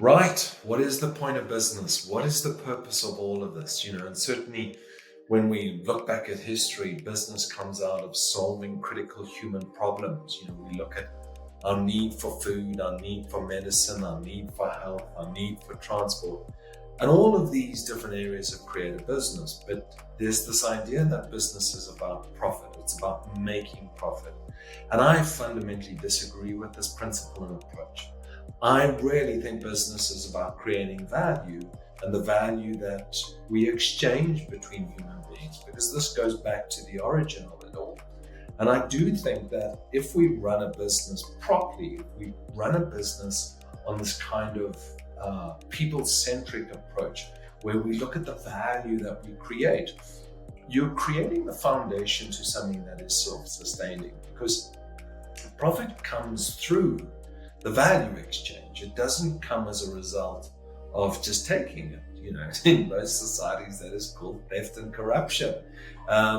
Right. What is the point of business? What is the purpose of all of this? And certainly when we look back at history, business comes out of solving critical human problems. We look at our need for food, our need for medicine, our need for health, our need for transport. And all of these different areas have created a business. But there's this idea that business is about profit. It's about making profit. And I fundamentally disagree with this principle and approach. I really think business is about creating value and the value that we exchange between human beings, because this goes back to the origin of it all. And I do think that if we run a business properly, if we run a business on this kind of people-centric approach, where we look at the value that we create, you're creating the foundation to something that is self-sustaining, because profit comes through the value exchange. It doesn't come as a result of just taking it. In most societies, that is called theft and corruption.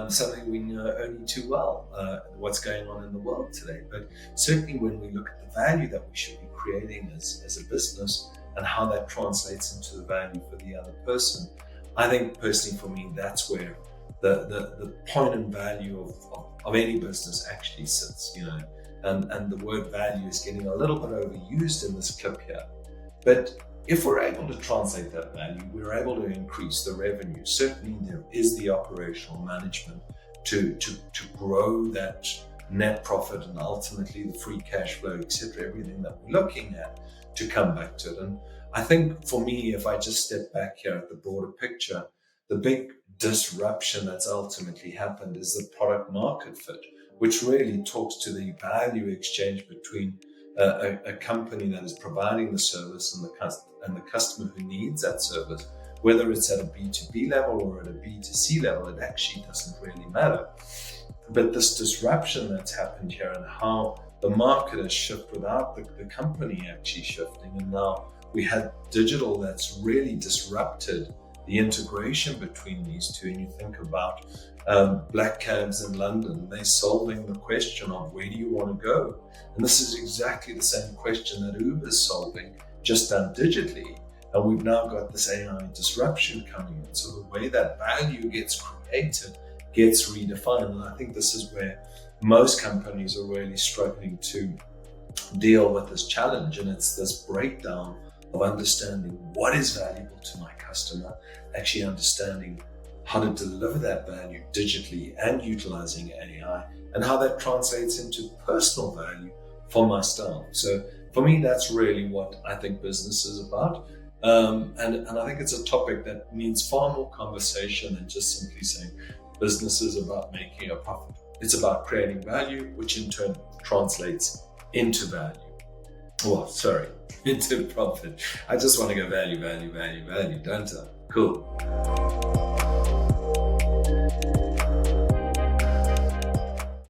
Something we know only too well, what's going on in the world today. But certainly when we look at the value that we should be creating as a business and how that translates into the value for the other person, I think personally for me, that's where the point and value of any business actually sits, and the word value is getting a little bit overused in this clip here. But if we're able to translate that value, we're able to increase the revenue. Certainly there is the operational management to grow that net profit and ultimately the free cash flow, etc., everything that we're looking at to come back to it. And I think for me, if I just step back here at the broader picture, the big disruption that's ultimately happened is the product market fit, which really talks to the value exchange between a company that is providing the service and the customer who needs that service. Whether it's at a B2B level or at a B2C level, it actually doesn't really matter. But this disruption that's happened here and how the market has shifted without the company actually shifting, and now we had digital that's really disrupted the integration between these two. And you think about black cabs in London, they're solving the question of where do you want to go? And this is exactly the same question that Uber is solving, just done digitally. And we've now got this AI disruption coming in. So the way that value gets created gets redefined. And I think this is where most companies are really struggling to deal with this challenge. And it's this breakdown of understanding what is valuable to my customer, actually understanding how to deliver that value digitally and utilizing AI, and how that translates into personal value for my staff. So for me, that's really what I think business is about. And I think it's a topic that needs far more conversation than just simply saying business is about making a profit. It's about creating value, which in turn translates into value. Into profit. I just want to go value, don't I? Cool.